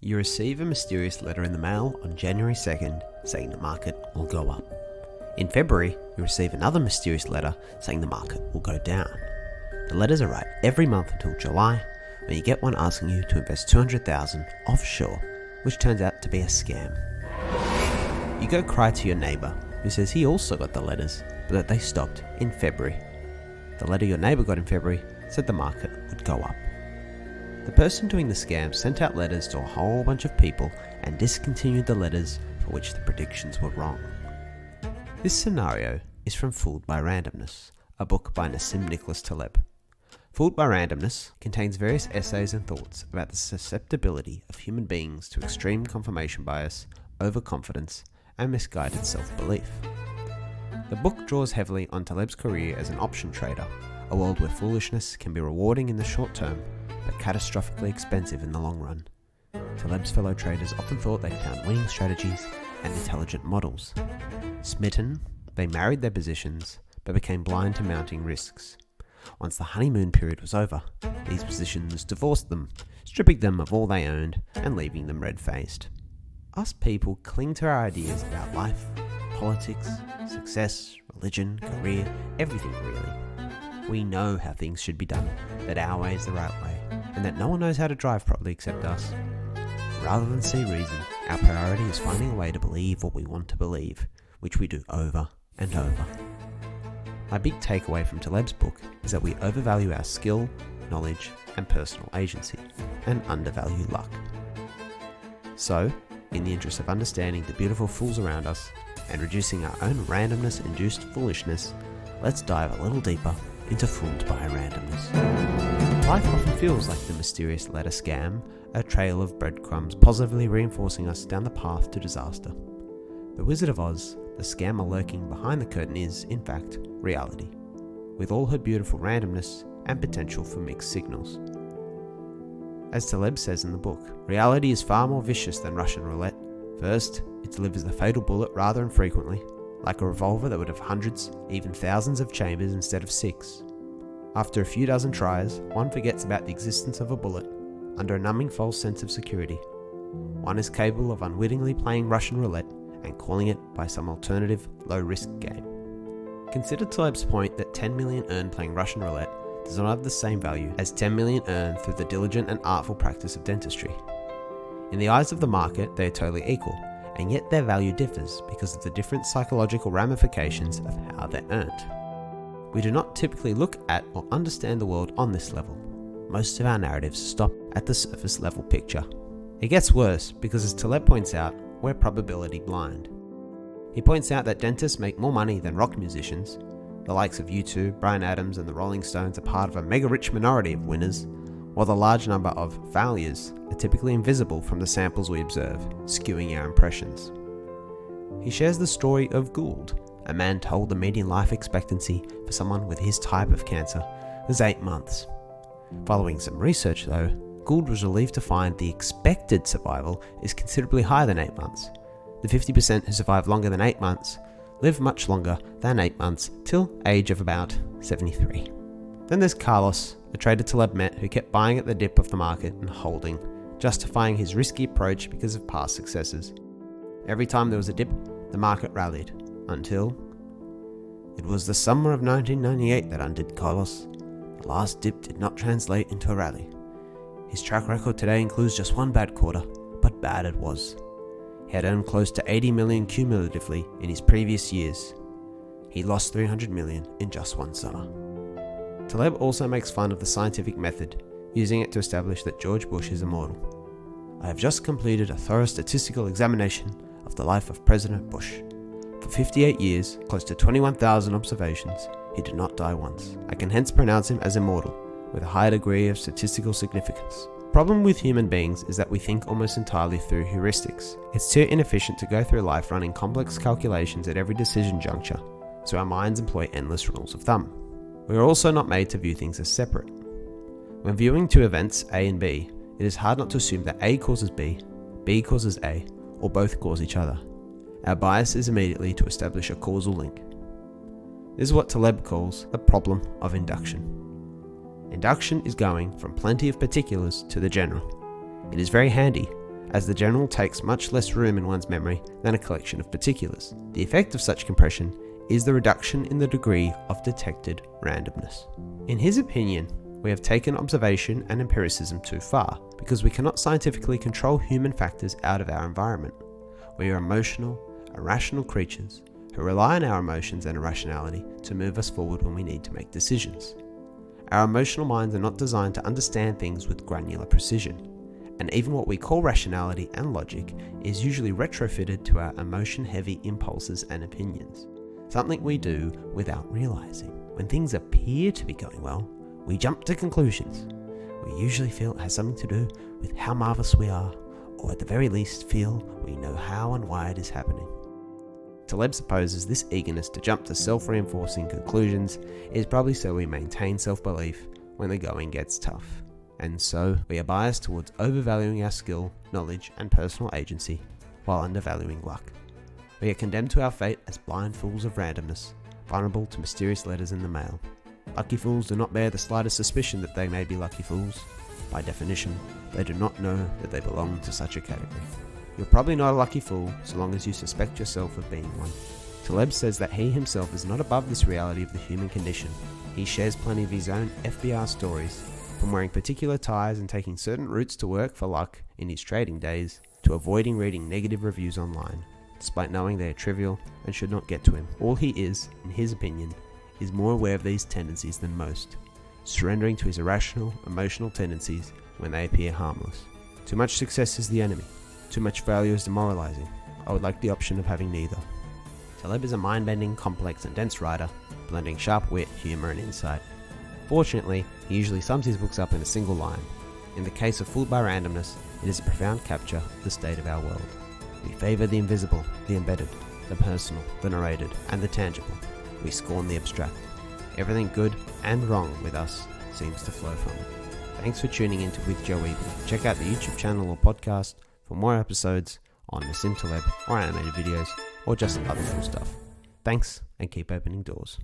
You receive a mysterious letter in the mail on January 2nd saying the market will go up. In February, you receive another mysterious letter saying the market will go down. The letters are right every month until July, when you get one asking you to invest $200,000 offshore, which turns out to be a scam. You go cry to your neighbour, who says he also got the letters, but that they stopped in February. The letter your neighbour got in February said the market would go up. The person doing the scam sent out letters to a whole bunch of people and discontinued the letters for which the predictions were wrong. This scenario is from Fooled by Randomness, a book by Nassim Nicholas Taleb. Fooled by Randomness contains various essays and thoughts about the susceptibility of human beings to extreme confirmation bias, overconfidence, and misguided self-belief. The book draws heavily on Taleb's career as an option trader, a world where foolishness can be rewarding in the short term, but catastrophically expensive in the long run. Taleb's fellow traders often thought they'd found winning strategies and intelligent models. Smitten, they married their positions, but became blind to mounting risks. Once the honeymoon period was over, these positions divorced them, stripping them of all they owned and leaving them red-faced. Us people cling to our ideas about life, politics, success, religion, career, everything really. We know how things should be done, that our way is the right way, and that no one knows how to drive properly except us. Rather than see reason, our priority is finding a way to believe what we want to believe, which we do over and over. My big takeaway from Taleb's book is that we overvalue our skill, knowledge, and personal agency, and undervalue luck. So, in the interest of understanding the beautiful fools around us, and reducing our own randomness-induced foolishness, let's dive a little deeper into Fooled by Randomness. Life often feels like the mysterious letter scam, a trail of breadcrumbs positively reinforcing us down the path to disaster. The Wizard of Oz, the scammer lurking behind the curtain is, in fact, reality, with all her beautiful randomness and potential for mixed signals. As Taleb says in the book, reality is far more vicious than Russian Roulette. First, it delivers the fatal bullet rather infrequently, like a revolver that would have hundreds, even thousands of chambers instead of 6. After a few dozen tries, one forgets about the existence of a bullet, under a numbing false sense of security. One is capable of unwittingly playing Russian roulette and calling it by some alternative, low-risk game. Consider Taleb's point that 10 million earned playing Russian roulette does not have the same value as 10 million earned through the diligent and artful practice of dentistry. In the eyes of the market, they are totally equal, and yet their value differs because of the different psychological ramifications of how they're earned. We do not typically look at or understand the world on this level. Most of our narratives stop at the surface level picture. It gets worse because, as Taleb points out, we're probability blind. He points out that dentists make more money than rock musicians. The likes of U2, Bryan Adams and the Rolling Stones are part of a mega-rich minority of winners, while the large number of failures are typically invisible from the samples we observe, skewing our impressions. He shares the story of Gould, a man told the median life expectancy for someone with his type of cancer was 8 months. Following some research though, Gould was relieved to find the expected survival is considerably higher than 8 months. The 50% who survive longer than 8 months live much longer than 8 months till age of about 73. Then there's Carlos, a trader Taleb met who kept buying at the dip of the market and holding, justifying his risky approach because of past successes. Every time there was a dip, the market rallied, until it was the summer of 1998 that undid Carlos. The last dip did not translate into a rally. His track record today includes just one bad quarter, but bad it was. He had earned close to 80 million cumulatively in his previous years. He lost 300 million in just one summer. Taleb also makes fun of the scientific method, using it to establish that George Bush is immortal. I have just completed a thorough statistical examination of the life of President Bush. For 58 years, close to 21,000 observations, he did not die once. I can hence pronounce him as immortal, with a high degree of statistical significance. The problem with human beings is that we think almost entirely through heuristics. It's too inefficient to go through life running complex calculations at every decision juncture, so our minds employ endless rules of thumb. We are also not made to view things as separate. When viewing two events, A and B, it is hard not to assume that A causes B causes A, or both cause each other. Our bias is immediately to establish a causal link. This is what Taleb calls the problem of induction. Induction is going from plenty of particulars to the general. It is very handy, as the general takes much less room in one's memory than a collection of particulars. The effect of such compression is the reduction in the degree of detected randomness. In his opinion, we have taken observation and empiricism too far, because we cannot scientifically control human factors out of our environment. We are emotional, irrational creatures who rely on our emotions and irrationality to move us forward when we need to make decisions. Our emotional minds are not designed to understand things with granular precision, and even what we call rationality and logic is usually retrofitted to our emotion-heavy impulses and opinions, something we do without realizing. When things appear to be going well, we jump to conclusions. We usually feel it has something to do with how marvellous we are, or at the very least feel we know how and why it is happening. Taleb supposes this eagerness to jump to self-reinforcing conclusions is probably so we maintain self-belief when the going gets tough. And so, we are biased towards overvaluing our skill, knowledge, and personal agency, while undervaluing luck. We are condemned to our fate as blind fools of randomness, vulnerable to mysterious letters in the mail. Lucky fools do not bear the slightest suspicion that they may be lucky fools. By definition, they do not know that they belong to such a category. You're probably not a lucky fool so long as you suspect yourself of being one. Taleb says that he himself is not above this reality of the human condition. He shares plenty of his own FBR stories, from wearing particular ties and taking certain routes to work for luck in his trading days, to avoiding reading negative reviews online, despite knowing they are trivial and should not get to him. All he is, in his opinion, is more aware of these tendencies than most, surrendering to his irrational, emotional tendencies when they appear harmless. Too much success is the enemy. Too much failure is demoralizing. I would like the option of having neither. Taleb is a mind-bending, complex and dense writer, blending sharp wit, humor and insight. Fortunately, he usually sums his books up in a single line. In the case of Fooled by Randomness, it is a profound capture of the state of our world. We favour the invisible, the embedded, the personal, the narrated, and the tangible. We scorn the abstract. Everything good and wrong with us seems to flow from it. Thanks for tuning in to With Joe Eagle. Check out the YouTube channel or podcast for more episodes on Nassim Taleb or animated videos or just other cool stuff. Thanks, and keep opening doors.